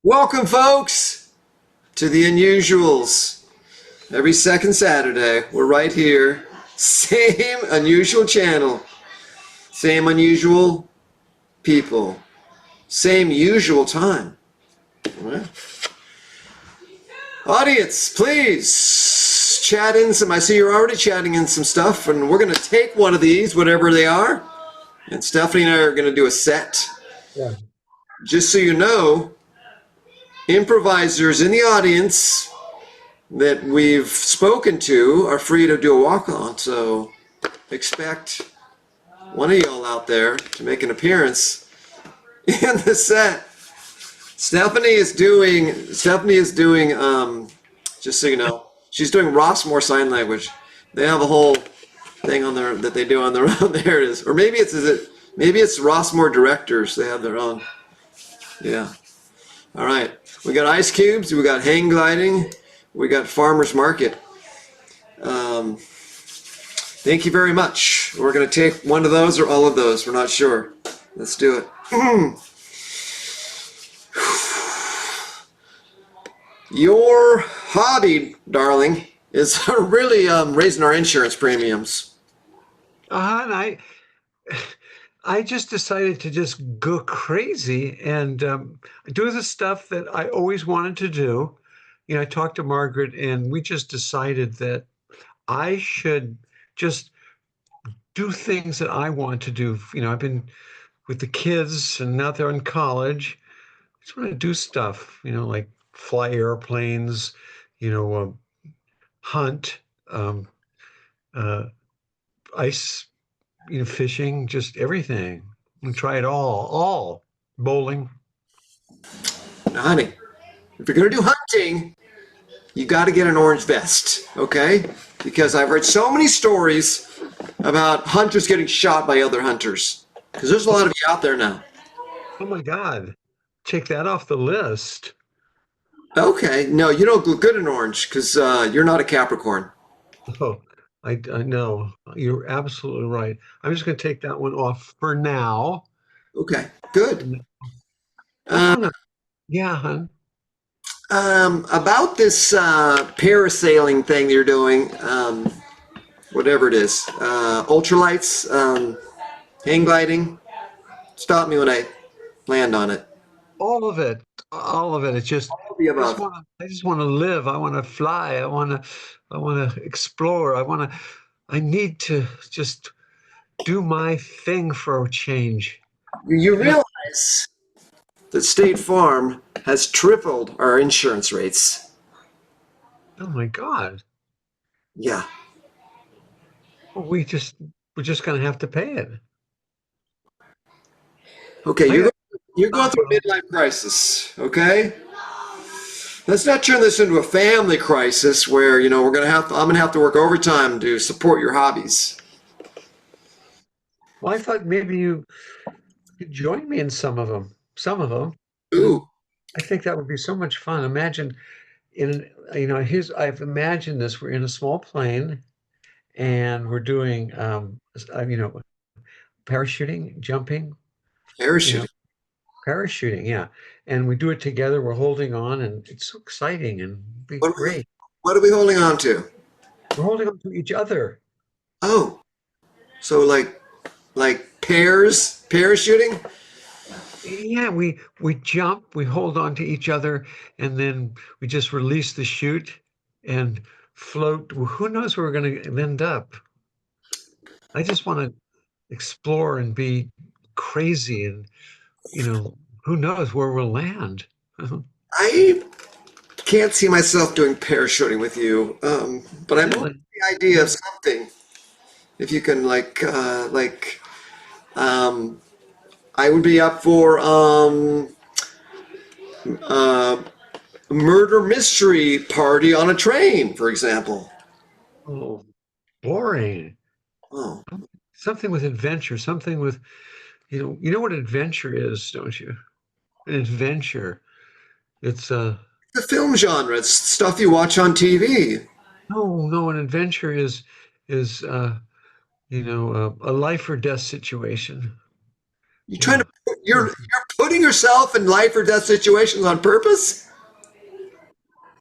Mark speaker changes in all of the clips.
Speaker 1: Welcome, folks, to the Unusuals. Every second Saturday, we're right here. Same unusual channel, same unusual people, same usual time. All right. Audience, please chat in some. I see you're already chatting in some stuff, and we're going to take one of these, whatever they are, and Stephanie and I are going to do a set.
Speaker 2: Yeah.
Speaker 1: Just so you know, improvisers in the audience that we've spoken to are free to do a walk-on, so expect one of y'all out there to make an appearance in the set. Stephanie is doing, just so you know, she's doing Rossmore Sign Language. They have a whole thing on there that they do on their own. There it is. Or maybe it's Rossmore Directors. They have their own. Yeah. All right. We got ice cubes. We got hang gliding. We got farmers market. Thank you very much. We're going to take one of those or all of those. We're not sure. Let's do it. Your hobby, darling, is really raising our insurance premiums.
Speaker 2: And I just decided to just go crazy and do the stuff that I always wanted to do. I talked to Margaret and we just decided that I should just do things that I want to do. I've been with the kids and now they're in college. I just want to do stuff, like fly airplanes, you know, um, hunt, um, uh, ice fishing, just everything. And try it all bowling.
Speaker 1: Now, honey, if you're going to do hunting, you got to get an orange vest, okay? Because I've heard so many stories about hunters getting shot by other hunters. Because there's a lot of you out there now.
Speaker 2: Oh my God, take that off the list.
Speaker 1: Okay, no, you don't look good in orange because you're not a Capricorn.
Speaker 2: Oh, I know. You're absolutely right. I'm just going to take that one off for now.
Speaker 1: Okay, good.
Speaker 2: And I
Speaker 1: Uh,
Speaker 2: want to, yeah, hon.
Speaker 1: about this parasailing thing you're doing, whatever it is, ultralights, hang gliding. Stop me when I land on it.
Speaker 2: All of it, all of it. It's just,
Speaker 1: All of the above.
Speaker 2: I just want to live. I want to fly. I want to explore. I need to just do my thing for a change.
Speaker 1: You
Speaker 2: You know,
Speaker 1: realize that State Farm has tripled our insurance rates.
Speaker 2: oh my God.
Speaker 1: Yeah.
Speaker 2: Well, we're just gonna have to pay it.
Speaker 1: Okay,
Speaker 2: I got
Speaker 1: you're going
Speaker 2: stop
Speaker 1: through a midlife crisis. Okay. Let's not turn this into a family crisis where I'm gonna have to work overtime to support your hobbies.
Speaker 2: Well, I thought maybe you could join me in some of them. Some of them.
Speaker 1: Ooh,
Speaker 2: I think that would be so much fun. Imagine here's I've imagined this. We're in a small plane and we're doing parachuting, jumping, you know,
Speaker 1: parachuting.
Speaker 2: parachuting, yeah. And we do it together. We're holding on and it's so exciting and be
Speaker 1: What,
Speaker 2: great.
Speaker 1: what are we holding on to?
Speaker 2: We're holding on to each other.
Speaker 1: Oh, so like pairs parachuting?
Speaker 2: Yeah, we jump, we hold on to each other, and then we just release the chute and float. Who knows where we're going to end up? I just want to explore and be crazy, and who knows where we'll land?
Speaker 1: I can't see myself doing parachuting with you, but I'm open to
Speaker 2: Really?
Speaker 1: the idea of something. If you can um, I would be up for uh, murder mystery party on a train, for example.
Speaker 2: Oh, boring.
Speaker 1: Oh,
Speaker 2: Something with adventure. Something with you know what adventure is, don't you? An adventure. It's
Speaker 1: the film genre, it's stuff you watch on TV.
Speaker 2: no, an adventure is a life or death situation.
Speaker 1: You're trying
Speaker 2: Yeah.
Speaker 1: to you're putting yourself in life or death situations on purpose?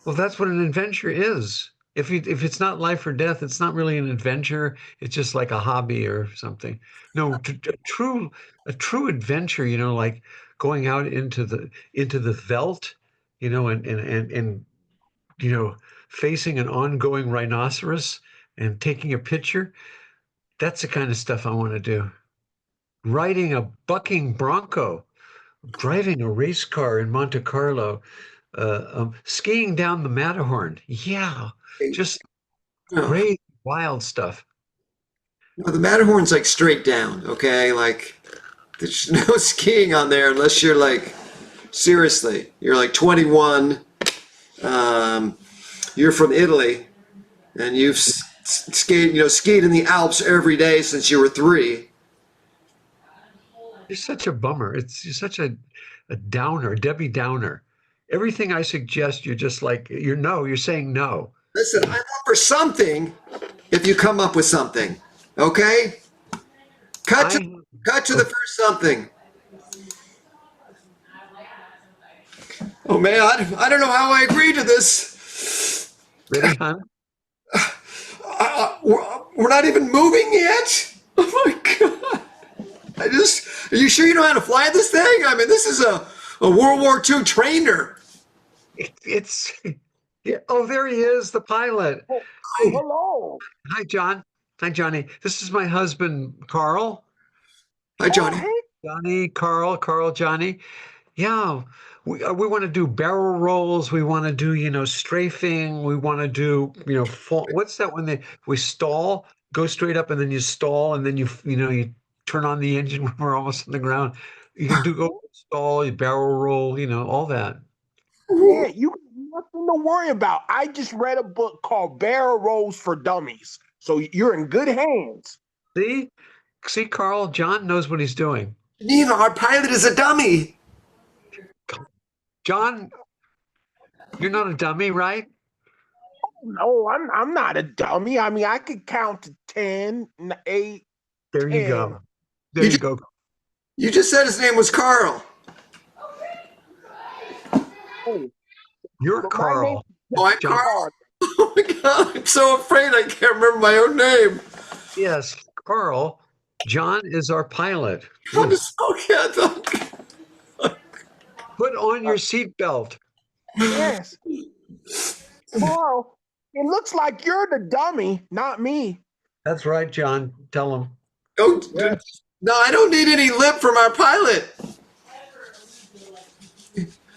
Speaker 2: Well, that's what an adventure is. If it's not life or death, it's not really an adventure. It's just like a hobby or something. No, a true adventure, like going out into the veldt, and you know, facing an ongoing rhinoceros and taking a picture. That's the kind of stuff I want to do. Riding a bucking bronco, driving a race car in Monte Carlo, skiing down the Matterhorn. Yeah, just
Speaker 1: No,
Speaker 2: great, wild stuff.
Speaker 1: no, the Matterhorn's like straight down, okay? Like there's no skiing on there unless you're like seriously, you're like 21, um, you're from Italy, and you've skied in the Alps every day since you were 3.
Speaker 2: You're such a bummer. You're such a downer, Debbie Downer. Everything I suggest, you're just like, you're saying no.
Speaker 1: Listen, I'm up for something if you come up with something, okay? Cut to
Speaker 2: I,
Speaker 1: cut to the first something. Oh man, I don't know how I agreed to this.
Speaker 2: ready, hon?
Speaker 1: We're not even moving yet. Oh my god! Are you sure you know how to fly this thing? I mean, this is a World War II trainer.
Speaker 2: It's, yeah, oh, there he is, the pilot.
Speaker 3: Oh, oh,
Speaker 1: Hi,
Speaker 3: hello.
Speaker 2: Hi, John. Hi, Johnny. This is my husband, Carl.
Speaker 1: hi,
Speaker 3: Oh,
Speaker 1: Johnny.
Speaker 3: hey.
Speaker 2: Johnny, Carl, Johnny. Yeah, we want to do barrel rolls. We want to do, strafing. We want to do, what's that when we stall, go straight up and then you stall and then you turn on the engine when we're almost on the ground. You can go stall, you barrel roll, all that.
Speaker 3: Yeah, you got nothing to worry about. I just read a book called Barrel Rolls for Dummies. So you're in good hands.
Speaker 2: See, Carl, John knows what he's doing.
Speaker 1: Neva, our pilot is a dummy.
Speaker 2: John, you're not a dummy, right?
Speaker 3: No, I'm not a dummy. I mean, I could count to 10, 8,
Speaker 2: There you
Speaker 3: 10.
Speaker 2: go. There
Speaker 1: You
Speaker 2: you
Speaker 1: just,
Speaker 2: go.
Speaker 1: you just said his name was Carl.
Speaker 3: Oh,
Speaker 2: You're
Speaker 3: but my name
Speaker 2: Carl.
Speaker 1: Oh, I'm
Speaker 2: John.
Speaker 1: Carl. Oh my god, I'm so afraid I can't remember my own name.
Speaker 2: Yes, Carl. John is our pilot.
Speaker 1: I'm
Speaker 2: Yes.
Speaker 1: so scared.
Speaker 2: Put on your seatbelt.
Speaker 3: Yes. Carl, it looks like you're the dummy, not me.
Speaker 2: That's right, John. Tell him.
Speaker 1: Oh,
Speaker 3: Yes.
Speaker 1: no, I don't need any lip from our pilot.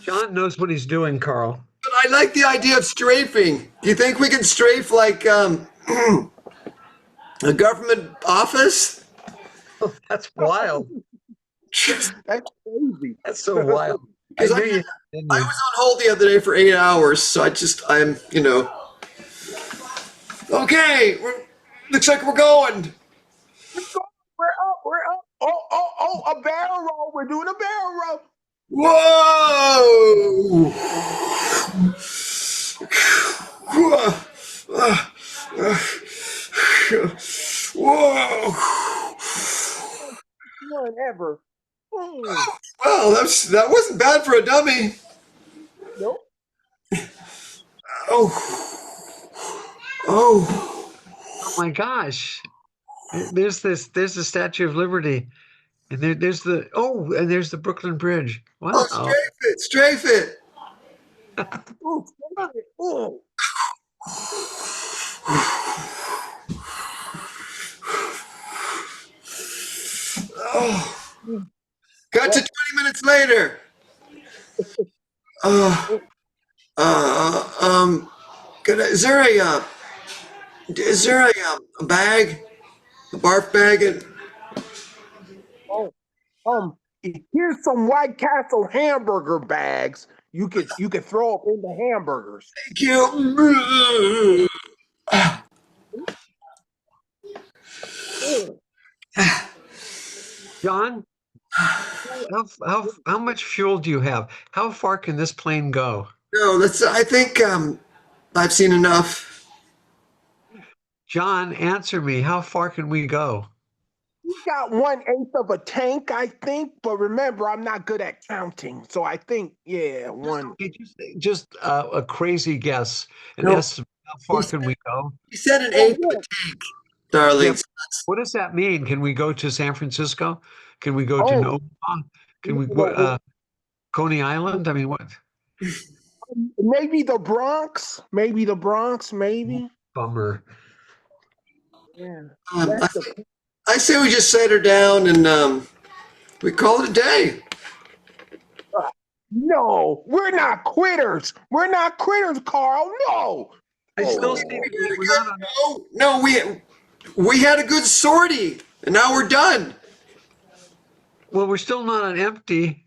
Speaker 2: John knows what he's doing, Carl.
Speaker 1: But I like the idea of strafing. Do you think we can strafe like a government office?
Speaker 2: That's wild.
Speaker 3: That's crazy.
Speaker 2: That's so wild. I
Speaker 1: 'Cause
Speaker 2: knew you. Didn't
Speaker 1: I
Speaker 2: you?
Speaker 1: was on hold the other day for 8 hours, so Okay, looks like we're going.
Speaker 3: We're up. We're up. Oh, a barrel roll. We're doing a barrel roll.
Speaker 1: Whoa! Whoa!
Speaker 3: One ever.
Speaker 1: Well, that wasn't bad for a dummy.
Speaker 3: Nope.
Speaker 1: Oh, oh,
Speaker 2: Oh my gosh. There's the Statue of Liberty. And there's the Brooklyn Bridge.
Speaker 1: oh!
Speaker 2: Wow.
Speaker 1: Strafe it!
Speaker 3: Ooh, ooh.
Speaker 1: Oh, got to 20 minutes later. Uh, uh, um, is there a bag, a barf bag?
Speaker 3: Oh, here's some White Castle hamburger bags. You could throw up in the hamburgers.
Speaker 1: Thank you.
Speaker 3: Ooh.
Speaker 2: John, how much fuel do you have? How far can this plane go?
Speaker 1: No, I think I've seen enough.
Speaker 2: John, answer me. How far can we go?
Speaker 3: We got 1/8 of a tank, I think. But remember, I'm not good at counting, so I think yeah, one.
Speaker 2: Okay, just a crazy guess, an
Speaker 1: No,
Speaker 2: estimate. How far can we go?
Speaker 1: you said an
Speaker 3: Oh
Speaker 1: eighth of a
Speaker 3: yeah.
Speaker 1: tank, darling.
Speaker 2: Yeah. What does that mean? Can we go to San Francisco? Can we go to
Speaker 3: Oh,
Speaker 2: Omaha? Can we go
Speaker 3: well,
Speaker 2: Coney Island? I mean, what?
Speaker 3: maybe the Bronx. Maybe the Bronx. Maybe.
Speaker 2: Bummer.
Speaker 3: Yeah.
Speaker 1: Um, I,
Speaker 3: That's the.
Speaker 1: I say we just set her down and we call it a day.
Speaker 3: No, we're not quitters. We're not quitters, Carl. No.
Speaker 2: I still see
Speaker 3: Oh,
Speaker 2: we're not on.
Speaker 1: No, we had a good sortie, and now we're done.
Speaker 2: Well, we're still not on empty.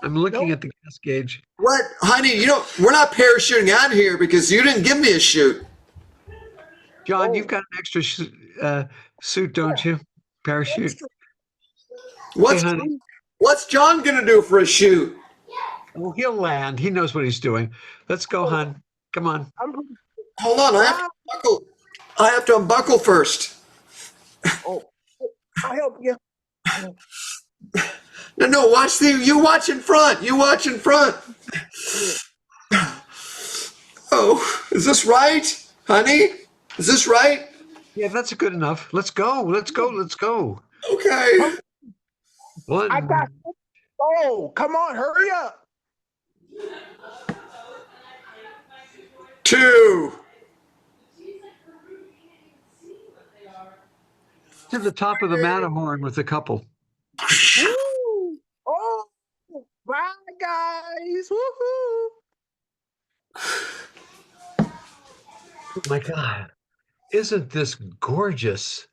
Speaker 2: I'm looking
Speaker 3: no.
Speaker 2: at the gas gauge.
Speaker 1: What, honey? We're not parachuting out of here because you didn't give me a chute.
Speaker 2: John,
Speaker 3: Oh,
Speaker 2: you've got an extra suit, don't you? Parachute.
Speaker 3: extra.
Speaker 2: Okay,
Speaker 1: What's
Speaker 2: honey.
Speaker 1: what's John gonna do for a chute?
Speaker 2: Oh, he'll land. He knows what he's doing. Let's go, hon. Come on.
Speaker 3: I'm.
Speaker 1: Hold on, I have to unbuckle first.
Speaker 3: Oh, I help you.
Speaker 1: No, watch you watch in front. You watch in front. Oh, is this right, honey? Is this right?
Speaker 2: Yeah, that's good enough. Let's go. Let's go. Let's go.
Speaker 1: Okay.
Speaker 2: One.
Speaker 3: I got. Oh, come on, hurry up.
Speaker 1: 2.
Speaker 2: To the top of the Matterhorn with a couple.
Speaker 3: Woo. Oh, bye, guys. Woohoo.
Speaker 2: Oh my God. Isn't this gorgeous?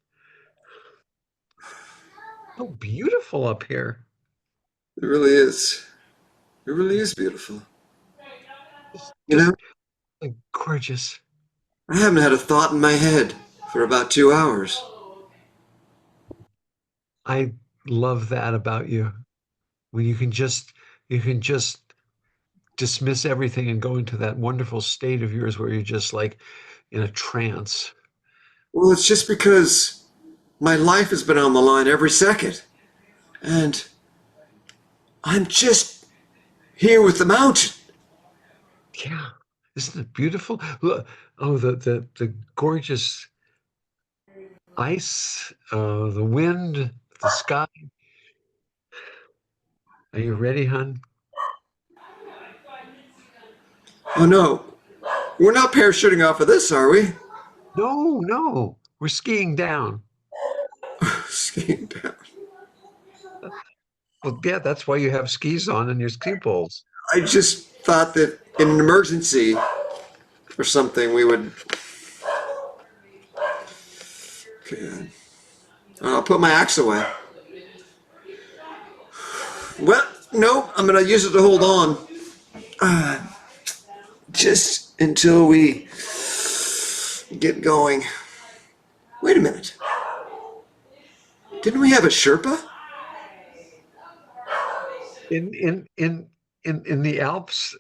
Speaker 2: So beautiful up here.
Speaker 1: It really is. It really is beautiful. You know,
Speaker 2: Like, gorgeous.
Speaker 1: I haven't had a thought in my head for about 2 hours.
Speaker 2: I love that about you. When you can just dismiss everything and go into that wonderful state of yours where you're just like in a trance.
Speaker 1: Well, it's just because my life has been on the line every second. And I'm just here with the mountain.
Speaker 2: Yeah. Isn't it beautiful? Look, oh, the gorgeous ice, the wind, the sky. Are you ready, hon?
Speaker 1: Oh no, we're not parachuting off of this, are we?
Speaker 2: No, no. We're skiing down.
Speaker 1: Skiing down.
Speaker 2: Well, yeah, that's why you have skis on and your ski poles.
Speaker 1: I just thought that in an emergency or something we would. Okay. I'll put my axe away. Well, no, I'm going to use it to hold on. Just until we get going. Wait a minute. Didn't we have a Sherpa?
Speaker 2: In the Alps?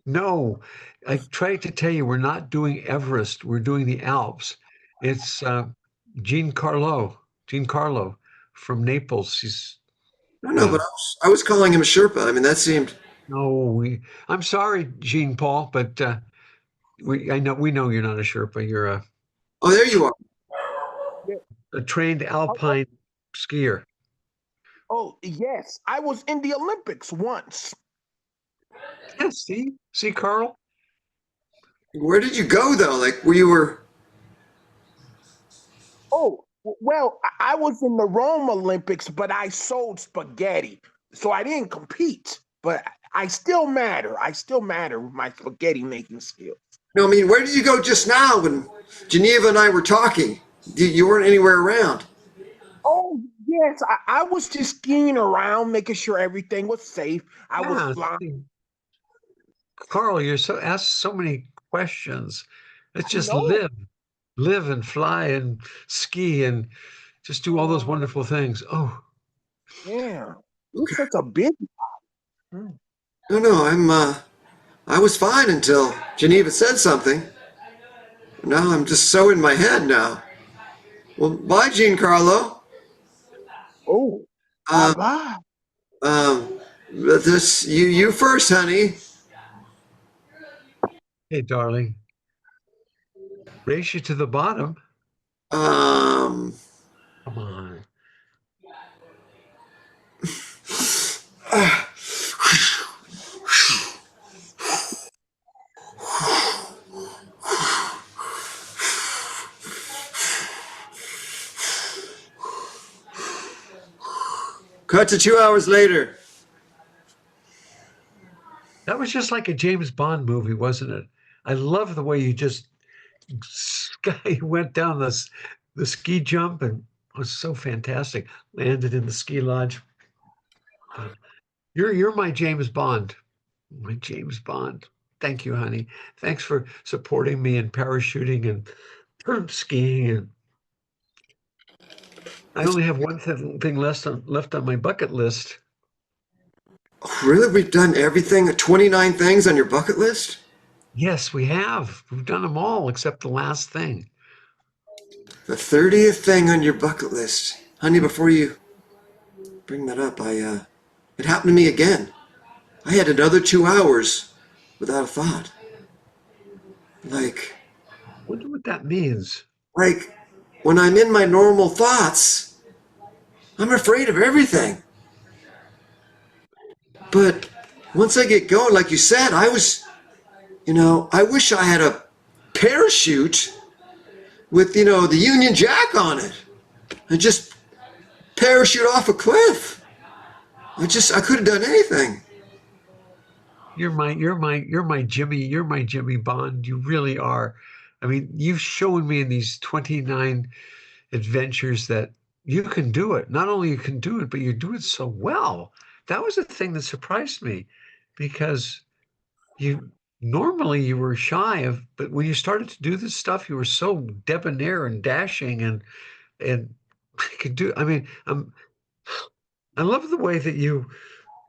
Speaker 2: No. I tried to tell you we're not doing Everest, we're doing the Alps. It's Giancarlo from Naples. He's
Speaker 1: No, but I was calling him a Sherpa. I mean, that seemed.
Speaker 2: no, I'm sorry, Jean Paul, but we know you're not a Sherpa. You're
Speaker 1: Oh, there you are.
Speaker 2: a trained alpine skier.
Speaker 3: Oh, yes. I was in the Olympics once.
Speaker 2: Yeah, see, Carl.
Speaker 1: Where did you go though? Like, where you were?
Speaker 3: Oh, well, I was in the Rome Olympics, but I sold spaghetti. So I didn't compete, but I still matter. I still matter with my spaghetti making skills.
Speaker 1: No, I mean, where did you go just now when Geneva and I were talking? You weren't anywhere around.
Speaker 3: Oh, yes. I was just skiing around, making sure everything was safe. I was flying.
Speaker 2: see. Carl, you're asked so many questions. Let's just
Speaker 3: know.
Speaker 2: live and fly and ski and just do all those wonderful things. Oh,
Speaker 3: Yeah. You're such a big. Mm.
Speaker 1: No, I was fine until Geneva said something. Now I'm just so in my head now. Well, bye, Giancarlo.
Speaker 3: Oh, all
Speaker 1: Um,
Speaker 3: right.
Speaker 1: this you first, honey.
Speaker 2: Hey, darling, race you to the bottom.
Speaker 1: Um,
Speaker 2: Come on.
Speaker 1: cut to 2 hours later.
Speaker 2: That was just like a James Bond movie, wasn't it? I love the way you just sky went down the ski jump and it was so fantastic. Landed in the ski lodge. Uh, you're my James Bond. My James Bond. Thank you, honey. Thanks for supporting me in parachuting and skiing. And I
Speaker 1: It's
Speaker 2: only have one thing left on my bucket list.
Speaker 1: really we've done everything. 29 things on your bucket list.
Speaker 2: Yes, we have. We've done them all except the last thing.
Speaker 1: The 30th thing on your bucket list, honey. Before you bring that up, it happened to me again. I had another 2 hours without a thought. Like,
Speaker 2: Wonder what that means.
Speaker 1: like when I'm in my normal thoughts, I'm afraid of everything. But once I get going, like you said, I wish I had a parachute with, the Union Jack on it and just parachute off a cliff. I could have done anything.
Speaker 2: You're my Jimmy Bond. You really are. I mean, you've shown me in these 29 adventures that you can do it. Not only you can do it, but you do it so well. That was the thing that surprised me because you normally you were shy of, but when you started to do this stuff, you were so debonair and dashing and I could do, I mean, I love the way that you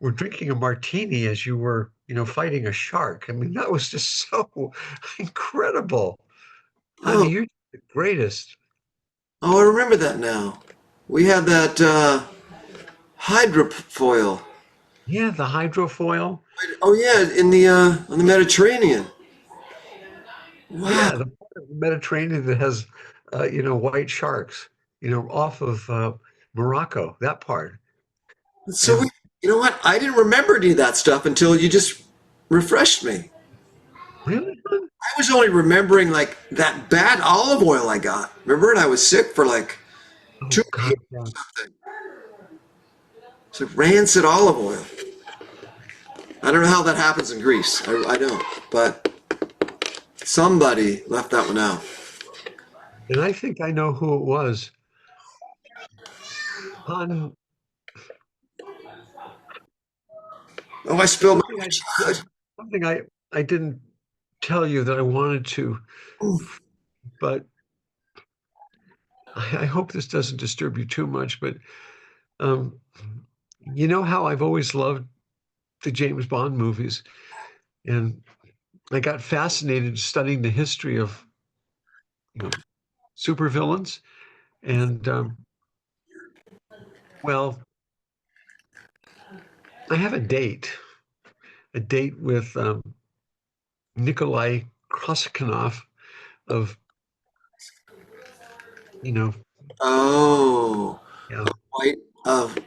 Speaker 2: were drinking a martini as you were, fighting a shark. I mean, that was just so incredible.
Speaker 1: Oh,
Speaker 2: Honey, you're the greatest.
Speaker 1: oh, I remember that now. We had that hydrofoil.
Speaker 2: Yeah, the hydrofoil.
Speaker 1: Oh yeah, in the on the Mediterranean. Wow.
Speaker 2: Yeah, the part of the Mediterranean that has, white sharks, off of Morocco, that part.
Speaker 1: So
Speaker 2: And
Speaker 1: you know what? I didn't remember any of that stuff until you just refreshed me.
Speaker 2: really, hon?
Speaker 1: I was only remembering like that bad olive oil I got. Remember, and I was sick for like
Speaker 2: Oh
Speaker 1: 2 weeks
Speaker 2: God, yeah.
Speaker 1: or something. It's like rancid olive oil. I don't know how that happens in Greece. I don't, but somebody left that one out.
Speaker 2: And I think I know who it was. Hon,
Speaker 1: Oh, I spilled
Speaker 2: something
Speaker 1: my
Speaker 2: I
Speaker 1: chocolate.
Speaker 2: something I didn't tell you that I wanted to, but I hope this doesn't disturb you too much. But um, you know how I've always loved the James Bond movies, and I got fascinated studying the history of you know supervillains. And well, I have a date with Nikolai Kraskinov of you know
Speaker 1: Oh,
Speaker 2: yeah
Speaker 1: White of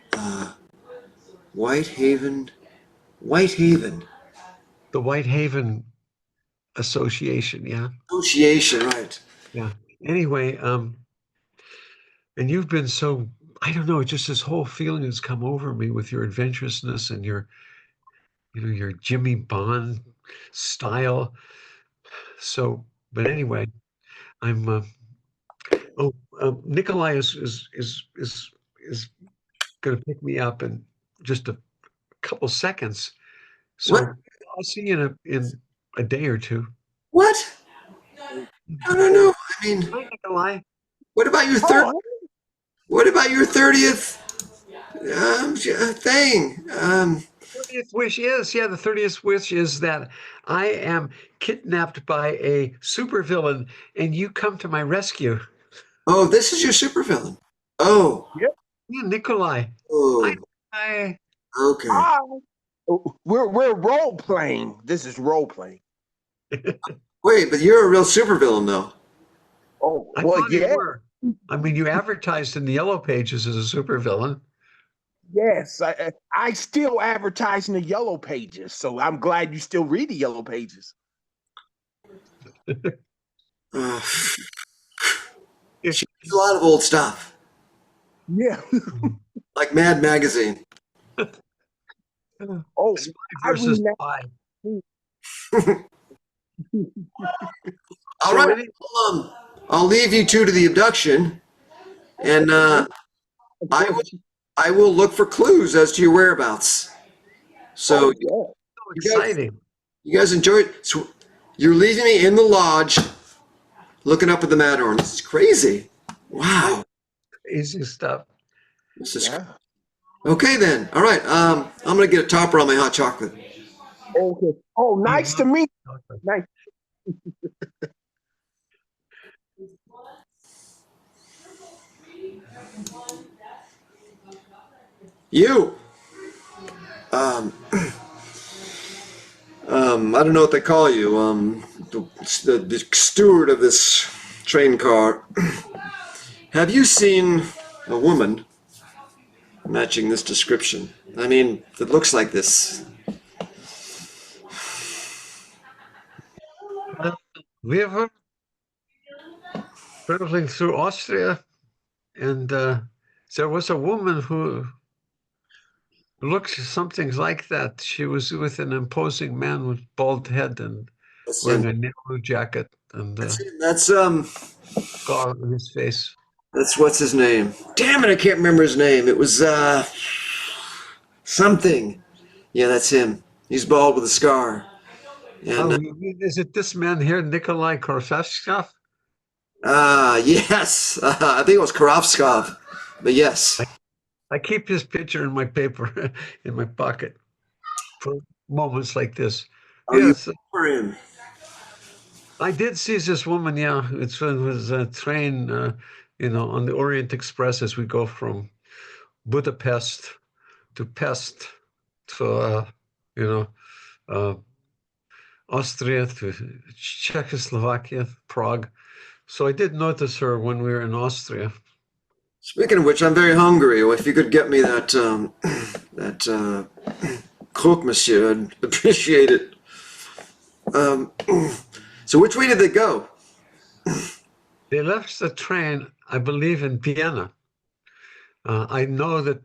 Speaker 1: Whitehaven, Whitehaven
Speaker 2: the Whitehaven Association. Yeah,
Speaker 1: Association, right?
Speaker 2: yeah. Anyway, and you've been so I don't know, just this whole feeling has come over me with your adventurousness and your Jimmy Bond style. So, but anyway, I'm oh Nikolai is going to pick me up in just a couple seconds.
Speaker 1: What?
Speaker 2: So I'll see you in a day or two.
Speaker 1: What? I don't know. I mean,
Speaker 2: Bye, Nikolai.
Speaker 1: what about your third?
Speaker 3: Oh,
Speaker 1: What about your 30th thing?
Speaker 2: 30th wish is, yeah, the 30th wish is that I am kidnapped by a supervillain and you come to my rescue.
Speaker 1: Oh, this is your supervillain. Oh,
Speaker 3: yep.
Speaker 2: Yeah, Nikolai.
Speaker 1: Oh,
Speaker 2: Hi.
Speaker 1: okay.
Speaker 3: Hi. We're role playing. This is role playing.
Speaker 1: Wait, but you're a real supervillain, though.
Speaker 3: Oh,
Speaker 2: I
Speaker 3: well,
Speaker 2: thought you
Speaker 3: yeah.
Speaker 2: were. I mean, you advertised in the Yellow Pages as a supervillain.
Speaker 3: Yes, I still advertise in the yellow pages, so I'm glad you still read the yellow pages.
Speaker 1: Uh, she reads a lot of old stuff,
Speaker 3: Yeah.
Speaker 1: like Mad Magazine.
Speaker 3: Oh,
Speaker 2: Spy
Speaker 3: I
Speaker 2: versus
Speaker 3: read that.
Speaker 2: spy.
Speaker 1: All
Speaker 2: So
Speaker 1: right,
Speaker 2: any,
Speaker 1: I'll leave you two to the abduction, and I will I will look for clues as to your whereabouts. So
Speaker 3: Oh, yeah.
Speaker 2: so
Speaker 1: you guys
Speaker 2: exciting.
Speaker 1: you guys enjoy it. So you're leaving me in the lodge, looking up at the Matterhorn. This is crazy. Wow,
Speaker 2: Easy stuff.
Speaker 1: this is
Speaker 3: Yeah.
Speaker 1: okay then. All right, I'm gonna get a topper on my hot chocolate.
Speaker 3: Okay. Oh, nice to meet you. Nice.
Speaker 1: You, I don't know what they call you. The steward of this train car. Have you seen a woman matching this description? I mean, that looks like this.
Speaker 2: We were traveling through Austria, and there was a woman who looked something like that. She was with an imposing man with bald head and
Speaker 1: That's
Speaker 2: wearing
Speaker 1: him.
Speaker 2: a Nehru jacket and
Speaker 1: That's
Speaker 2: a
Speaker 1: him.
Speaker 2: scar on his face.
Speaker 1: That's what's his name. Damn it, I can't remember his name. It was something. Yeah, that's him. He's bald with a scar. And
Speaker 2: Oh, you mean, is it this man here, Nikolai Korsashkov?
Speaker 1: yes, I think it was Karovskov. But yes.
Speaker 2: I keep his picture in my paper in my pocket for moments like this.
Speaker 1: Oh, you
Speaker 2: Yes,
Speaker 1: for him.
Speaker 2: I did see this woman. Yeah, it was a train, on the Orient Express as we go from Budapest to Pest to, you know, uh, Austria to Czechoslovakia, Prague. So I did notice her when we were in Austria.
Speaker 1: Speaking of which, I'm very hungry. If you could get me that that croque monsieur, I'd appreciate it. Um, so which way did they go?
Speaker 2: They left the train, I believe, in Vienna. I know that,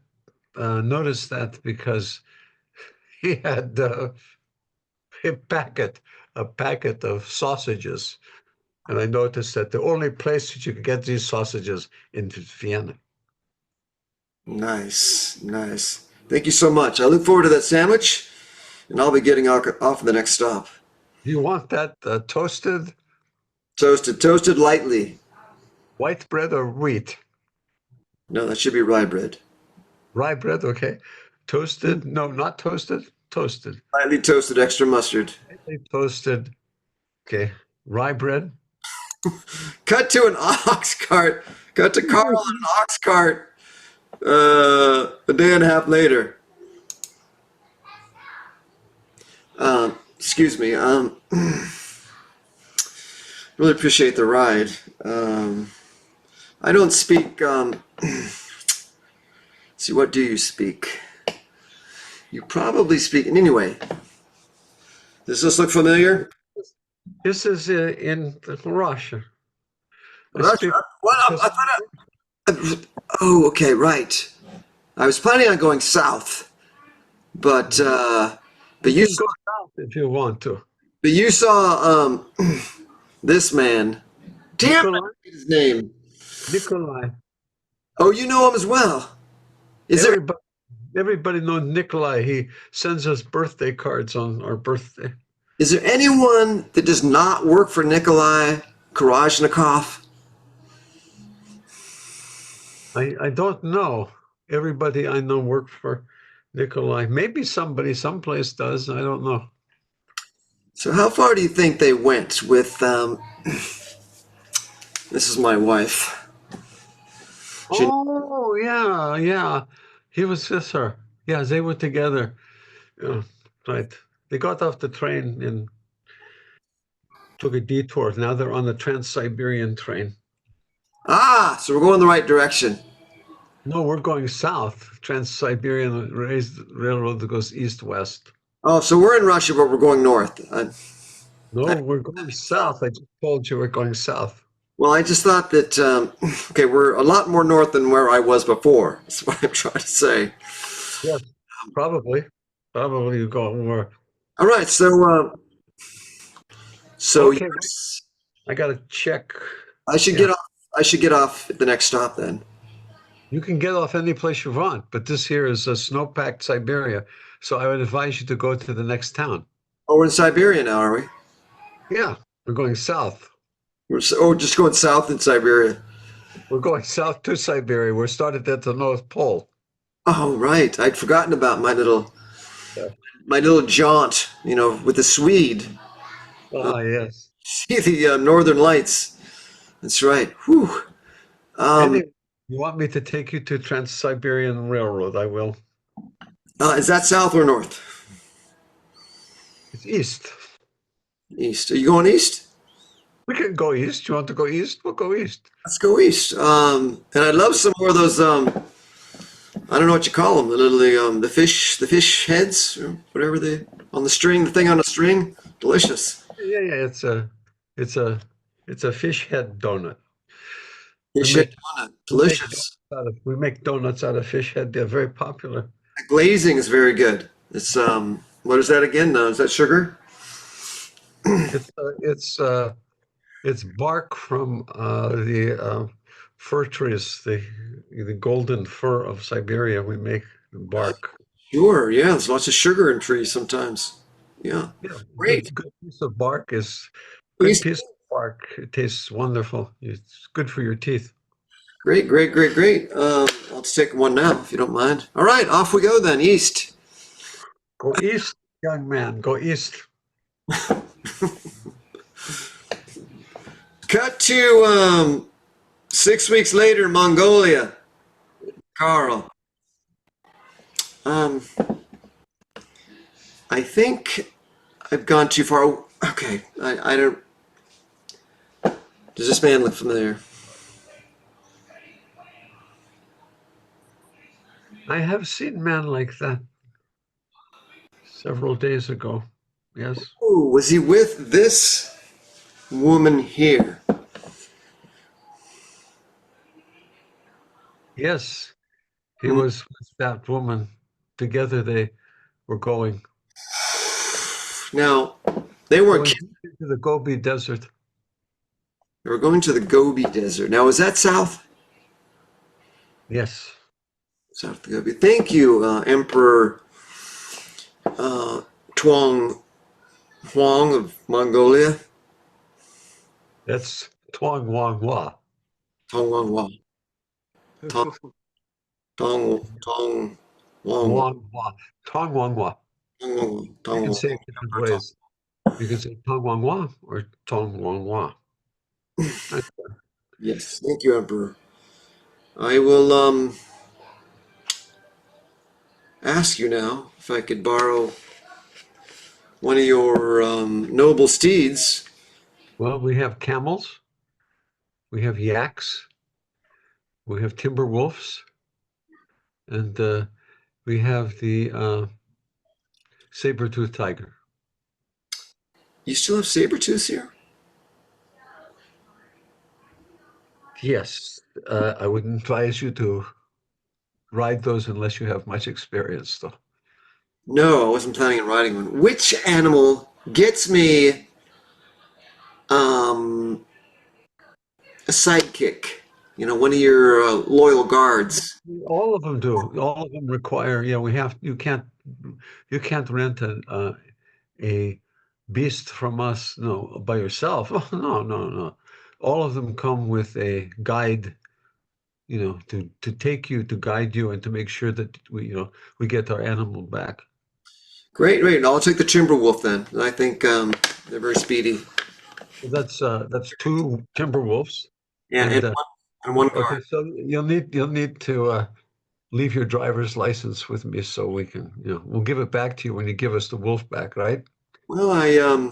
Speaker 2: noticed that because he had a packet, a packet of sausages, and I noticed that the only place that you could get these sausages in Vienna.
Speaker 1: Nice, nice. Thank you so much. I look forward to that sandwich, and I'll be getting off at the next stop.
Speaker 2: Do you want that toasted
Speaker 1: Toasted lightly.
Speaker 2: white bread or wheat?
Speaker 1: No, that should be rye bread.
Speaker 2: Rye bread, okay. Toasted? No, not toasted. Toasted.
Speaker 1: Lightly toasted, extra mustard.
Speaker 2: Lightly toasted. Okay. Rye bread.
Speaker 1: Cut to an ox cart. Cut to Carl in an ox cart. A day and a half later. Excuse me. Really appreciate the ride. I don't speak. See, what do you speak? You probably speak. Anyway, does this look familiar?
Speaker 2: This is in Russia. I
Speaker 1: Russia?
Speaker 2: speak
Speaker 1: What? Oh, okay, right. I was planning on going south, but but
Speaker 2: You
Speaker 1: you
Speaker 2: can go south if you want to.
Speaker 1: but you saw this man. Damn, I
Speaker 2: Nikolai.
Speaker 1: forget his name.
Speaker 2: Nikolai.
Speaker 1: Oh, you know him as well. Is there
Speaker 2: Everybody knows Nikolai. He sends us birthday cards on our birthday.
Speaker 1: is there anyone that does not work for Nikolai Karashnikov?
Speaker 2: I don't know. Everybody I know works for Nikolai. Maybe somebody someplace does. I don't know.
Speaker 1: So how far do you think they went with this is my wife.
Speaker 2: Oh, yeah, yeah. He was with her. Yeah, they were together. Yeah, right. They got off the train and took a detour. Now they're on the Trans-Siberian train.
Speaker 1: Ah, so we're going the right direction.
Speaker 2: No, we're going south. Trans-Siberian Railroad that goes east-west.
Speaker 1: Oh, so we're in Russia, but we're going north.
Speaker 2: No, we're going south. I just told you we're going south.
Speaker 1: Well, I just thought that, okay, we're a lot more north than where I was before. That's what I'm trying to say.
Speaker 2: Yes, probably. Probably you go more.
Speaker 1: All right, so
Speaker 2: Okay, wait,
Speaker 1: yes,
Speaker 2: I got to check.
Speaker 1: I should
Speaker 2: Yeah.
Speaker 1: get off. I should get off at the next stop then.
Speaker 2: You can get off any place you want, but this here is a snow-packed Siberia. So I would advise you to go to the next town.
Speaker 1: Oh, we're in Siberia now, are we?
Speaker 2: Yeah, we're going south.
Speaker 1: Oh, just going south in Siberia.
Speaker 2: We're going south to Siberia. We're started at the North Pole.
Speaker 1: Oh, right. I'd forgotten about
Speaker 2: Yeah.
Speaker 1: my little jaunt, with the Swede.
Speaker 2: Ah, yes.
Speaker 1: See the Northern Lights. That's right. Whew.
Speaker 2: Anyway, you want me to take you to Trans-Siberian Railroad? I will.
Speaker 1: Is that south or north?
Speaker 2: It's east.
Speaker 1: East. Are you going east?
Speaker 2: We can go east. You want to go east? We'll go east.
Speaker 1: Let's go east. And I'd love some more of those. I don't know what you call them. The fish heads, or whatever on the string. The thing on a string. Delicious.
Speaker 2: Yeah, yeah. It's a fish head donut.
Speaker 1: Fish
Speaker 2: We
Speaker 1: head
Speaker 2: make-
Speaker 1: donut. Delicious.
Speaker 2: We make donuts out of fish head. They're very popular.
Speaker 1: The glazing is very good. It's what is that again? Is that sugar?
Speaker 2: It's bark from the fir trees, the golden fir of Siberia. We make bark.
Speaker 1: Sure. Yeah. There's lots of sugar in trees sometimes. Yeah.
Speaker 2: Yeah,
Speaker 1: Great.
Speaker 2: good piece of bark is
Speaker 1: We
Speaker 2: good
Speaker 1: used-
Speaker 2: piece of bark. It tastes wonderful. It's good for your teeth.
Speaker 1: Great, great, great, great. I'll just take one now if you don't mind. All right, off we go then, east.
Speaker 2: Go east, young man. Go east.
Speaker 1: Cut to 6 weeks later, Mongolia. Carl. I think I've gone too far. Okay, I don't. Does this man look familiar?
Speaker 2: I have seen men like that several days ago. Yes.
Speaker 1: Oh, was he with this woman here?
Speaker 2: Yes. He
Speaker 1: Hmm.
Speaker 2: was with that woman. Together they were going
Speaker 1: Now, they weren't.
Speaker 2: deep into the Gobi Desert.
Speaker 1: They were going to the Gobi Desert. Now, is that south?
Speaker 2: Yes.
Speaker 1: South of the Gobi. Thank you, Emperor Tuong Huang of Mongolia.
Speaker 2: That's Tuong Wang Hua.
Speaker 1: Tong Wang Wang. Tong Wang
Speaker 2: Wang Hua. Tong Wang Hua. You can say it different ways. You can say Tong Wang Hua or Tong Wang Hua.
Speaker 1: Yes, thank you, Emperor. I will ask you now if I could borrow one of your noble steeds.
Speaker 2: Well, we have camels. We have yaks. We have timber wolves. And we have the saber-toothed tiger.
Speaker 1: You still have saber-tooths here?
Speaker 2: Yes, I would advise you to ride those unless you have much experience, though.
Speaker 1: No, I wasn't planning on riding one. Which animal gets me a sidekick? One of your loyal guards.
Speaker 2: All of them do. All of them require. Yeah, you can't rent a beast from us. No, by yourself. Oh, no. All of them come with a guide. To take you, to guide you, and to make sure that we get our animal back.
Speaker 1: Great, great. I'll take the timber wolf then. I think they're very speedy.
Speaker 2: That's two timber wolves.
Speaker 1: Yeah,
Speaker 2: And,
Speaker 1: and and one
Speaker 2: Okay,
Speaker 1: guard.
Speaker 2: so you'll need to leave your driver's license with me so we can, we'll give it back to you when you give us the wolf back, right?
Speaker 1: Well, I'm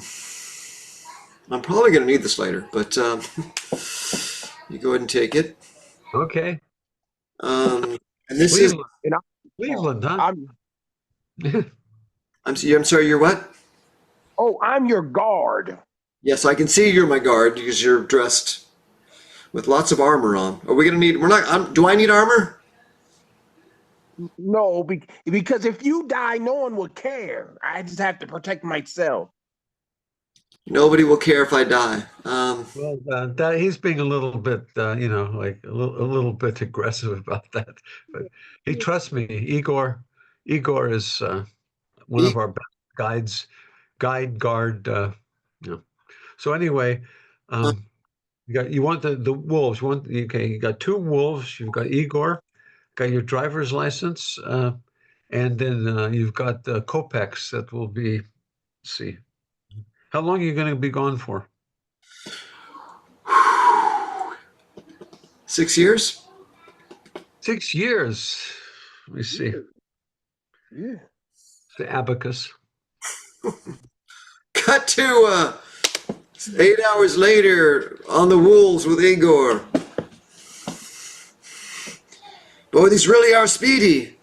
Speaker 1: probably gonna need this later, but you go ahead and take it.
Speaker 2: Okay.
Speaker 1: Um, and this is
Speaker 2: Cleveland,
Speaker 3: And
Speaker 2: Cleveland, huh?
Speaker 3: I'm
Speaker 1: I'm sorry, you're what?
Speaker 3: I'm your guard.
Speaker 1: Yes, I can see you're my guard because you're dressed with lots of armor on. Are we gonna need? We're not. Do I need armor?
Speaker 3: No, because if you die, no one will care. I just have to protect myself.
Speaker 1: Nobody will care if I die.
Speaker 2: Well, that he's being a little bit, like a little bit aggressive about that. But he trusts me. Igor is one
Speaker 1: E-
Speaker 2: of our best guard. You know. So anyway,
Speaker 1: uh,
Speaker 2: um, you want the wolves. Okay, you got two wolves. You've got Igor, got your driver's license, and then you've got the Copex that will be. Let's see, how long are you going to be gone for?
Speaker 1: 6 years.
Speaker 2: 6 years. Let me see.
Speaker 3: Yeah.
Speaker 2: The abacus.
Speaker 1: Cut to 8 hours later on the wolves with Igor. Boy, these really are speedy.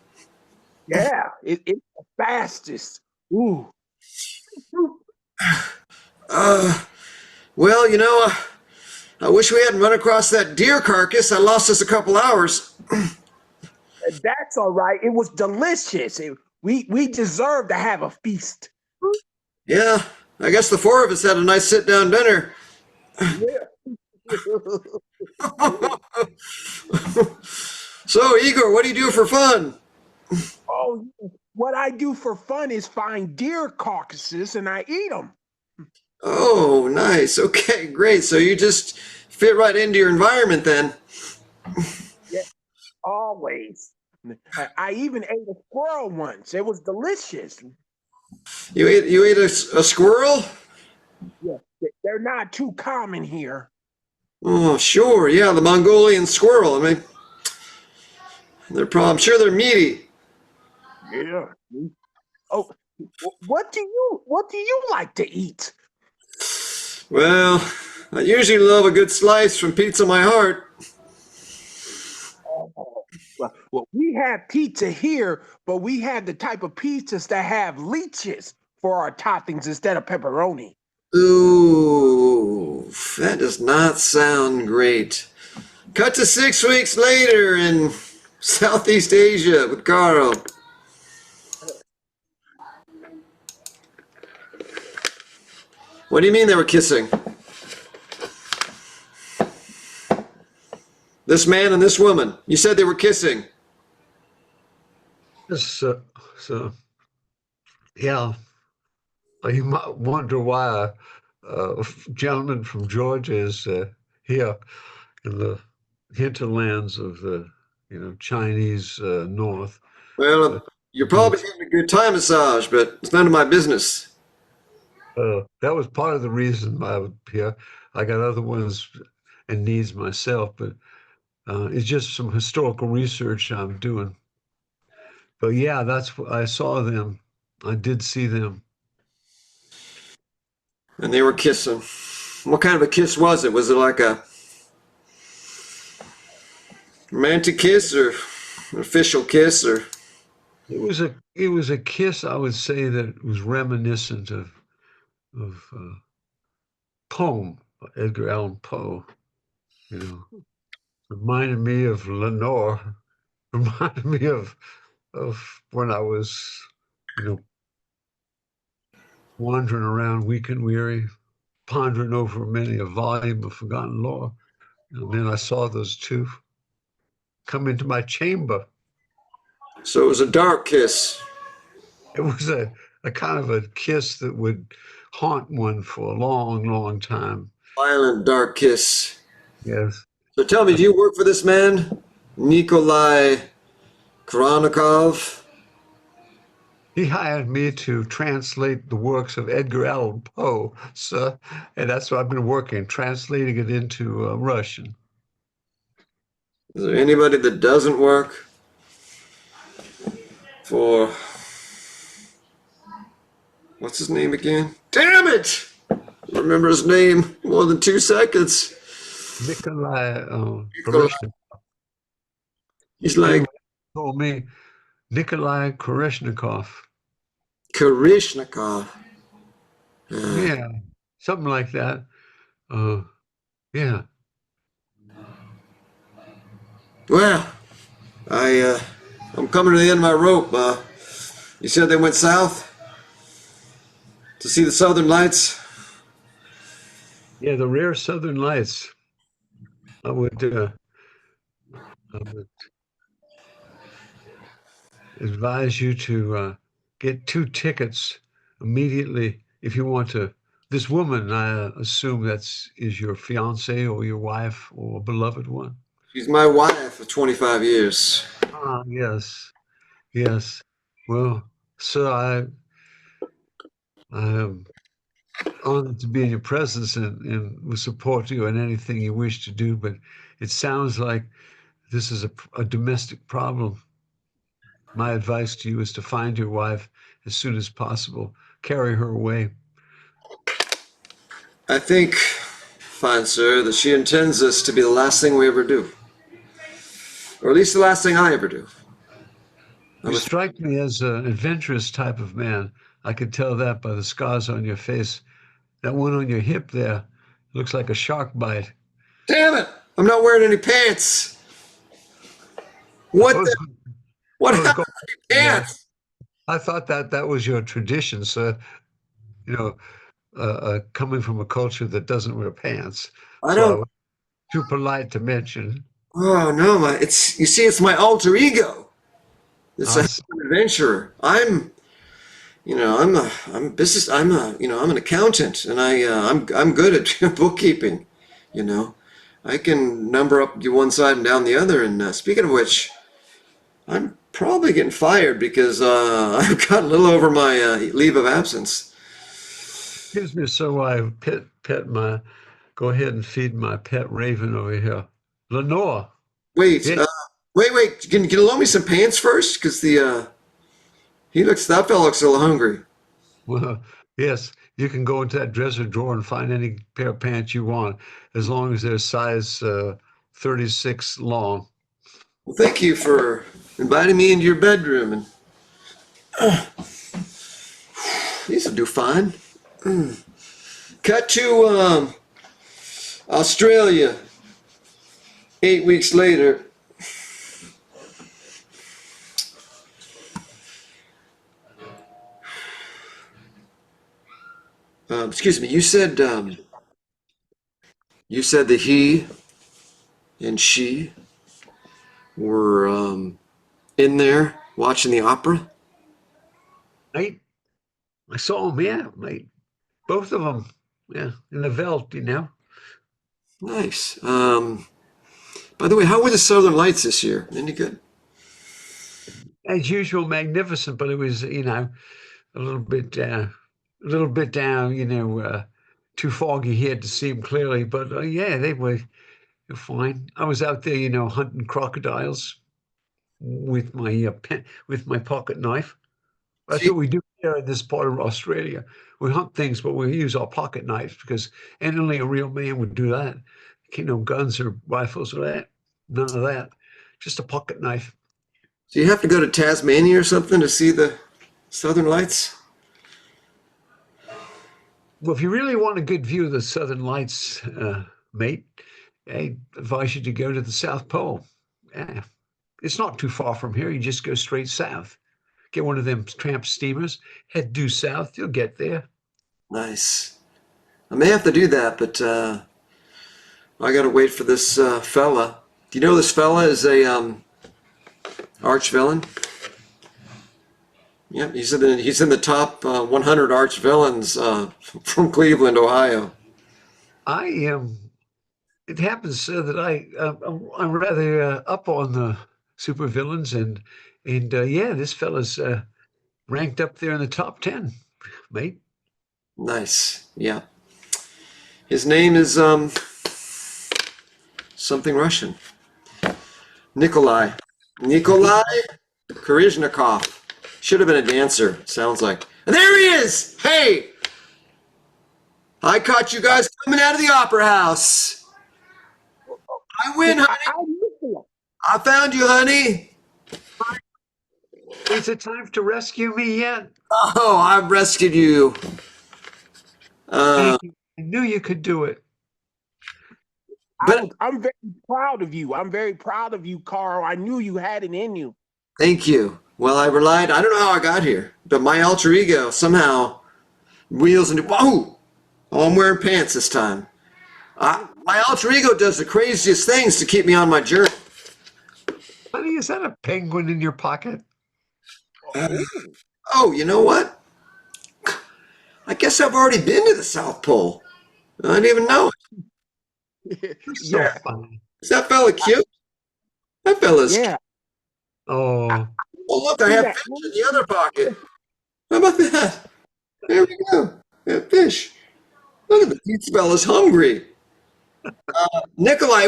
Speaker 3: Yeah, it's the fastest. Ooh.
Speaker 1: Uh, well, I wish we hadn't run across that deer carcass. I lost us a couple hours.
Speaker 3: That's all right. It was delicious. We deserve to have a feast.
Speaker 1: Yeah, I guess the four of us had a nice sit-down dinner.
Speaker 3: Yeah.
Speaker 1: So, Igor, what do you do for fun?
Speaker 3: Oh, what I do for fun is find deer carcasses and I eat them.
Speaker 1: Oh, nice. Okay, great. So you just fit right into your environment then.
Speaker 3: Yeah, always. I even ate a squirrel once. It was delicious.
Speaker 1: You ate a squirrel?
Speaker 3: Yeah, they're not too common here.
Speaker 1: Oh, sure. Yeah, the Mongolian squirrel. I mean, I'm sure they're meaty.
Speaker 3: Yeah. Oh, what do you like to eat?
Speaker 1: Well, I usually love a good slice from Pizza My Heart.
Speaker 3: Oh, well, we have pizza here, but we have the type of pizzas that have leeches for our toppings instead of pepperoni.
Speaker 1: Ooh, that does not sound great. Cut to 6 weeks later in Southeast Asia with Carl. What do you mean they were kissing? This man and this woman. You said they were kissing.
Speaker 2: So yeah, you might wonder why a gentleman from Georgia is here in the hinterlands of the Chinese north.
Speaker 1: Well,
Speaker 2: But
Speaker 1: you're probably
Speaker 2: it's,
Speaker 1: getting a good Thai massage, but it's none of my business.
Speaker 2: that was part of the reason I was here. I got other ones and needs myself, but it's just some historical research I'm doing. But yeah, that's what I saw them. I did see them.
Speaker 1: And they were kissing. What kind of a kiss was it? Was it like a romantic kiss or an official kiss or
Speaker 2: It was a kiss, I would say, that was reminiscent of poem by Edgar Allan Poe. You know, reminded me of Lenore. Reminded me of when I was, you know, wandering around weak and weary, pondering over many a volume of forgotten lore. And then I saw those two come into my chamber.
Speaker 1: so it was a dark kiss.
Speaker 2: It was a kind of a kiss that would haunt one for a long, long time.
Speaker 1: Violent dark kiss.
Speaker 2: Yes.
Speaker 1: So tell me, do you work for this man? Nikolai Kronikov?
Speaker 2: He hired me to translate the works of Edgar Allan Poe, sir, and that's what I've been working, translating it into Russian.
Speaker 1: Is there anybody that doesn't work for, what's his name again? Damn it! Remember his name more than 2 seconds.
Speaker 2: Nikolai
Speaker 1: Nikolai.
Speaker 2: Koreshnikov.
Speaker 1: He's like
Speaker 2: Told me Nikolai Koreshnikov.
Speaker 1: Karishnikov.
Speaker 2: Yeah, something like that. Yeah.
Speaker 1: Well, I'm coming to the end of my rope. You said they went south to see the Southern Lights.
Speaker 2: Yeah, the rare Southern Lights. I would advise you to get 2 tickets immediately if you want to. This woman, I assume is your fiance or your wife or beloved one.
Speaker 1: She's my wife of 25 years.
Speaker 2: Ah, yes, yes. Well, sir, I am honored to be in your presence and will support you in anything you wish to do. But it sounds like this is a domestic problem. My advice to you is to find your wife as soon as possible. Carry her away.
Speaker 1: I think, fine sir, that she intends this to be the last thing we ever do. Or at least the last thing I ever do.
Speaker 2: You strike me as an adventurous type of man. I could tell that by the scars on your face. That one on your hip there looks like a shark bite.
Speaker 1: Damn it! I'm not wearing any pants! What the? What
Speaker 2: I was
Speaker 1: happened to my pants?
Speaker 2: I thought that was your tradition, sir. You know, coming from a culture that doesn't wear pants.
Speaker 1: I
Speaker 2: So I
Speaker 1: don't.
Speaker 2: was too polite to mention.
Speaker 1: Oh no, it's you see, it's my alter ego. It's
Speaker 2: I
Speaker 1: a
Speaker 2: s-
Speaker 1: adventurer. I'm an accountant, and I'm good at bookkeeping. You know, I can number up you one side and down the other. And speaking of which, I'm probably getting fired because I've got a little over my leave of absence.
Speaker 2: Excuse me, so I pet my. Go ahead and feed my pet raven over here, Lenore.
Speaker 1: Wait,
Speaker 2: Yeah,
Speaker 1: wait. Can you loan me some pants first? Because that fella looks a little hungry.
Speaker 2: well, yes, you can go into that dresser drawer and find any pair of pants you want, as long as they're size 36 long.
Speaker 1: Well, thank you for inviting me into your bedroom, and these will do fine. Cut to Australia. 8 weeks later. Excuse me. You said that he and she were in there watching the opera.
Speaker 2: Mate, I saw them, yeah, mate. Both of them, yeah, in the Veld, you know.
Speaker 1: Nice. By the way, how were the Southern Lights this year? Any good?
Speaker 2: As usual, magnificent, but it was, a little bit down, too foggy here to see them clearly. But yeah, they were fine. I was out there, hunting crocodiles with my with my pocket knife. That's
Speaker 1: See,
Speaker 2: what we do here in this part of Australia. We hunt things, but we use our pocket knives because and only a real man would do that. No guns or rifles or that. None of that. Just a pocket knife.
Speaker 1: do you have to go to Tasmania or something to see the Southern Lights?
Speaker 2: Well, if you really want a good view of the Southern Lights, mate, I advise you to go to the South Pole. Yeah, it's not too far from here. You just go straight south. Get one of them tramp steamers, head due south. You'll get there.
Speaker 1: Nice. I may have to do that, but I gotta wait for this fella. Do you know this fella is a arch villain? Yep, he's in the top 100 arch villains from Cleveland, Ohio.
Speaker 2: I am. It happens that I'm rather up on the supervillains, and yeah, this fella's ranked up there in the top 10, mate.
Speaker 1: Nice. Yeah. His name is something Russian. Nikolai. Nikolai Korishnikov. Should have been a dancer, sounds like. And there he is! Hey! I caught you guys coming out of the opera house. I win, honey. I found you, honey.
Speaker 2: Is it time to rescue me yet?
Speaker 1: Oh, I've rescued you.
Speaker 2: Thank you. I knew you could do it.
Speaker 3: I'm very proud of you. I'm very proud of you, Carl. I knew you had it in you.
Speaker 1: Thank you. Well, I don't know how I got here, but my alter ego somehow wheels into, whoa! Oh, I'm wearing pants this time. My alter ego does the craziest things to keep me on my journey.
Speaker 2: Honey, is that a penguin in your pocket?
Speaker 1: Oh, you know what? I guess I've already been to the South Pole. I didn't even know it.
Speaker 2: You're so
Speaker 3: Yeah.
Speaker 2: funny.
Speaker 1: Is that fella cute? That fella's cute.
Speaker 3: Yeah.
Speaker 2: Oh,
Speaker 1: Oh, look, I have fish in the other pocket. How about that? There we go. We have fish. Look at this fella's hungry. Nikolai,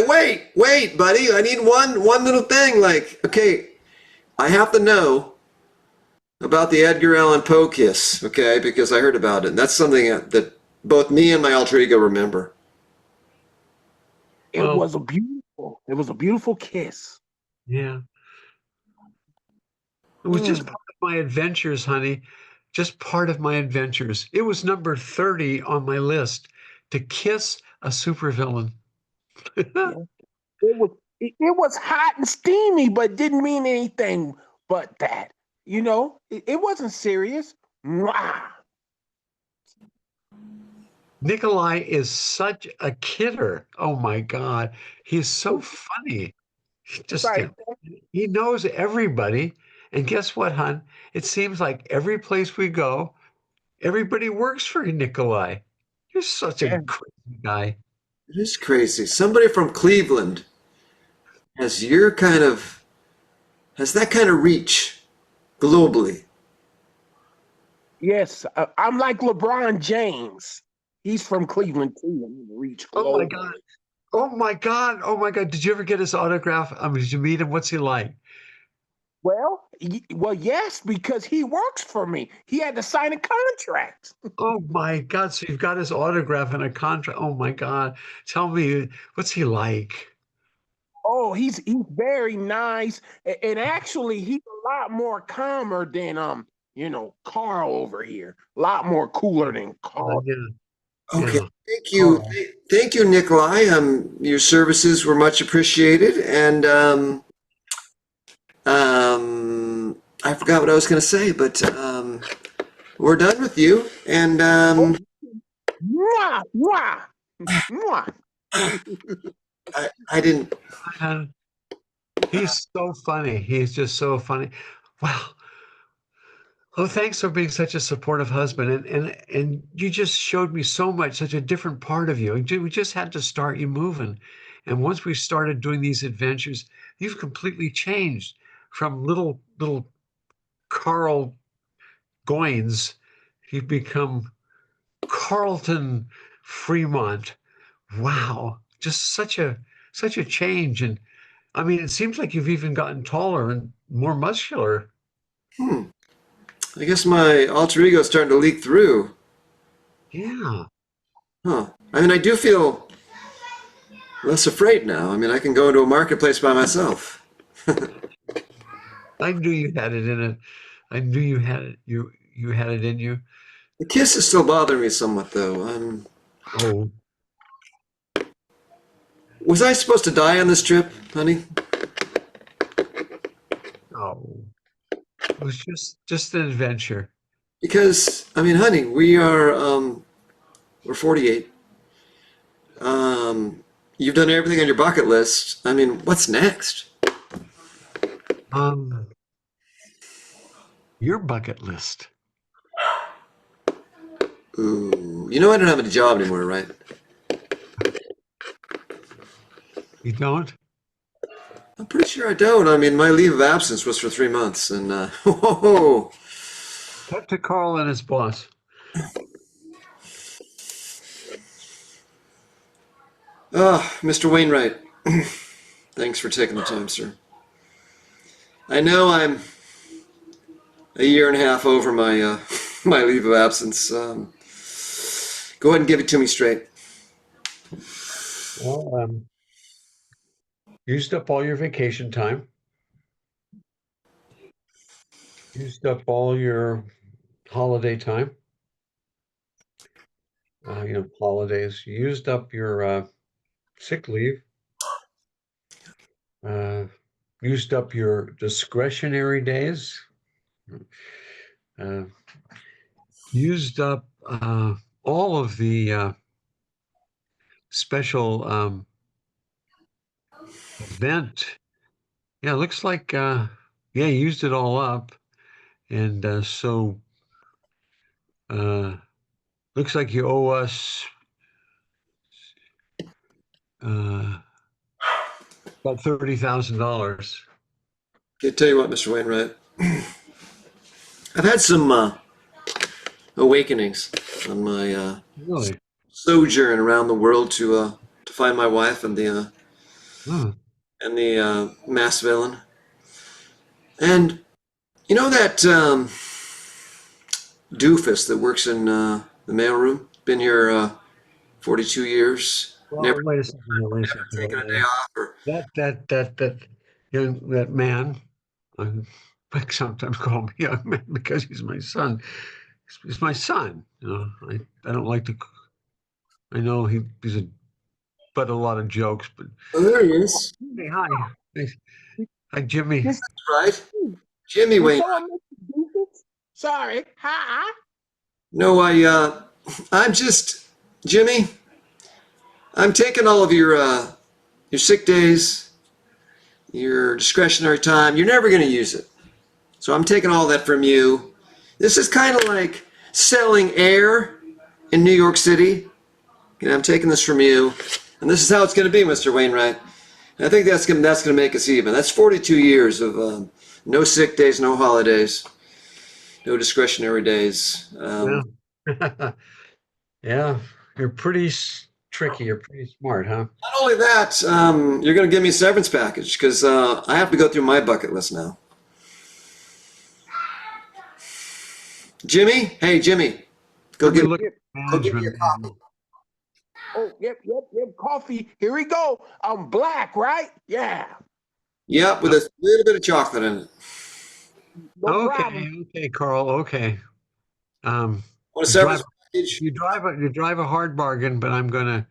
Speaker 1: wait, buddy. I need one little thing. Like, okay, I have to know about the Edgar Allan Poe kiss, okay? Because I heard about it. And that's something that both me and my alter ego remember.
Speaker 3: It was a beautiful kiss.
Speaker 2: yeah. It was just part of my adventures, honey. Just part of my adventures. It was number 30 on my list to kiss a supervillain.
Speaker 3: It was hot and steamy, but didn't mean anything but that. You know, it wasn't serious. Mwah.
Speaker 2: Nikolai is such a kidder. Oh my God. He's so funny. Just
Speaker 3: Right.
Speaker 2: he knows everybody. And guess what, hon? It seems like every place we go, everybody works for Nikolai. You're such a
Speaker 3: Yeah.
Speaker 2: crazy guy.
Speaker 1: It is crazy. Somebody from Cleveland has that kind of reach globally.
Speaker 3: Yes, I'm like LeBron James. He's from Cleveland too. And reach
Speaker 2: Oh my
Speaker 3: globally.
Speaker 2: God. Oh my God. Oh my God. Did you ever get his autograph? Did you meet him? What's he like?
Speaker 3: Well, yes, because he works for me. He had to sign a contract.
Speaker 2: Oh my God. So you've got his autograph and a contract. Oh my God. Tell me, what's he like?
Speaker 3: Oh, he's very nice, and actually, he's a lot more calmer than Carl over here. A lot more cooler than Carl.
Speaker 2: Yeah.
Speaker 1: Okay,
Speaker 2: Yeah.
Speaker 1: thank you,
Speaker 2: Oh.
Speaker 1: thank you, Nikolai. Your services were much appreciated, and I forgot what I was going to say, but we're done with you, and
Speaker 3: Mwah, mwah, mwah.
Speaker 1: I didn't.
Speaker 2: Man, he's so funny. He's just so funny. Wow. Oh, thanks for being such a supportive husband. And you just showed me so much, such a different part of you. We just had to start you moving. And once we started doing these adventures, you've completely changed from little Carl Goins. You've become Carlton Fremont. Wow. Just such a change. And I mean, it seems like you've even gotten taller and more muscular.
Speaker 1: Hmm. I guess my alter ego is starting to leak through.
Speaker 2: Yeah.
Speaker 1: Huh. I mean, I do feel less afraid now. I mean, I can go into a marketplace by myself.
Speaker 2: I knew you had it in it. I knew you had it. You had it in you.
Speaker 1: The kiss is still bothering me somewhat, though.
Speaker 2: Oh,
Speaker 1: Was I supposed to die on this trip, honey?
Speaker 2: oh. It was just an adventure.
Speaker 1: Because, I mean, honey, we're 48. You've done everything on your bucket list. I mean, what's next?
Speaker 2: Um, your bucket list.
Speaker 1: Ooh, you know I don't have a job anymore, right?
Speaker 2: You don't?
Speaker 1: I'm pretty sure I don't. I mean, my leave of absence was for 3 months, and whoa.
Speaker 2: Talk to Carl and his boss.
Speaker 1: Mr. Wainwright, thanks for taking the time, sir. I know I'm a year and a half over my my leave of absence. Go ahead and give it to me straight.
Speaker 2: Well, used up all your vacation time. Used up all your holiday time. Holidays. You used up your sick leave. Uh, used up your discretionary days. Uh, used up all of the special event. Yeah, it looks like yeah, you used it all up, and so uh, looks like you owe us uh, about $30,000.
Speaker 1: I tell you what, Mr. Wainwright, I've had some awakenings on my
Speaker 2: Really?
Speaker 1: sojourn around the world to find my wife
Speaker 2: Oh,
Speaker 1: and the mass villain. And you know that doofus that works in the mailroom? Been here 42 years.
Speaker 2: well,
Speaker 1: Never,
Speaker 2: wait a second. Wait a
Speaker 1: never
Speaker 2: second.
Speaker 1: taken a day off. Or,
Speaker 2: That man. I sometimes call him young man because he's my son. He's my son. I don't like to. I know he's but a lot of jokes. But
Speaker 1: oh, there he is.
Speaker 2: hey, hi, hi, Jimmy.
Speaker 3: Mr.
Speaker 1: Right, Jimmy
Speaker 3: Did
Speaker 1: Wainwright.
Speaker 3: someone make you do this? Sorry. Hi.
Speaker 1: No, I'm just Jimmy. I'm taking all of your sick days, your discretionary time. You're never going to use it, so I'm taking all that from you. This is kind of like selling air in New York City. I'm taking this from you, and this is how it's going to be, Mr. Wainwright. And I think that's going to make us even. That's 42 years of no sick days, no holidays, no discretionary days.
Speaker 2: Yeah, yeah. You're pretty tricky. You're pretty smart, huh?
Speaker 1: Not only that, you're going to give me a severance package because I have to go through my bucket list now. Jimmy, hey Jimmy, go get
Speaker 2: Look at
Speaker 1: go give me a
Speaker 2: management.
Speaker 1: copy.
Speaker 3: Oh, yep. Coffee. Here we go. I'm black, right? Yeah.
Speaker 1: Yep, with a little bit of chocolate in it.
Speaker 3: No problem.
Speaker 2: Okay, Carl. Okay. Um,
Speaker 1: Want a
Speaker 2: you drive
Speaker 1: severance package?
Speaker 2: you drive a hard bargain, but I'm going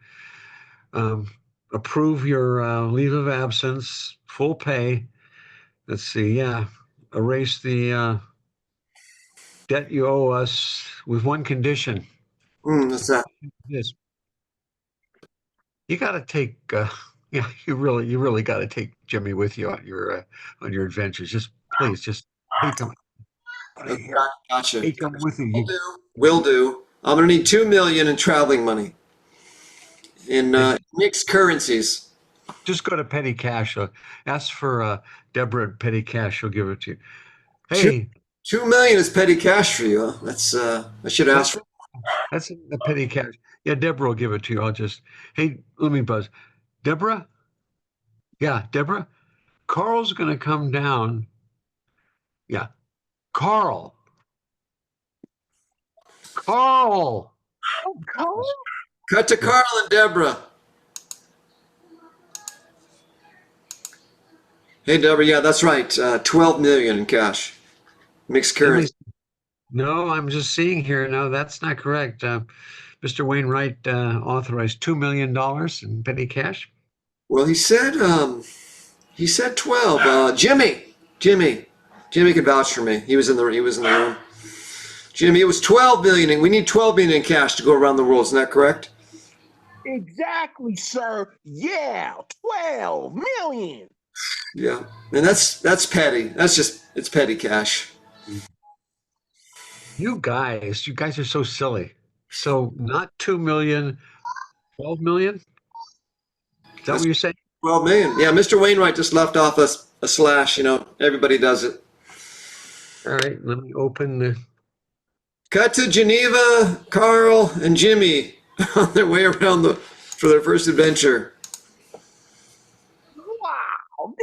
Speaker 2: to approve your leave of absence, full pay. Let's see. Yeah, erase the debt you owe us with one condition.
Speaker 1: What's that?
Speaker 2: Yes, you got to take. Yeah, you really got to take Jimmy with you on your adventures. Just please, just take him.
Speaker 1: Okay, gotcha.
Speaker 2: Take him with
Speaker 1: Will
Speaker 2: you.
Speaker 1: do. Will do. I'm gonna need 2 million in traveling money in mixed currencies.
Speaker 2: Just go to Petty Cash. Ask for Deborah at Petty Cash. She'll give it to you.
Speaker 1: Two,
Speaker 2: Hey,
Speaker 1: 2 million is petty cash for you. Huh? That's I should ask for.
Speaker 2: that's the Petty Cash. Yeah, Deborah will give it to you. Hey, let me buzz. Deborah? Yeah, Deborah? Carl's going to come down. Yeah, Carl. Carl.
Speaker 3: Oh, Carl?
Speaker 1: Cut to Carl and Deborah. Hey Deborah, yeah, that's right. 12 million in cash, mixed
Speaker 2: Let me-
Speaker 1: currency.
Speaker 2: No, I'm just seeing here. No, that's not correct. Mr. Wainwright authorized $2 million in petty cash.
Speaker 1: Well, he said 12. Jimmy can vouch for me. He was in the room. Jimmy, it was 12 million, and we need 12 million in cash to go around the world. Isn't that correct?
Speaker 3: Exactly, sir. Yeah. 12 million.
Speaker 1: Yeah, and that's petty. It's petty cash.
Speaker 2: You guys are so silly. So not 2 million, 12 million? Is that what you're saying?
Speaker 1: 12 million. Yeah, Mr. Wainwright just left off a slash. Everybody does it.
Speaker 2: All right, let me open the.
Speaker 1: Cut to Geneva, Carl and Jimmy on their way around for their first adventure.
Speaker 3: Wow.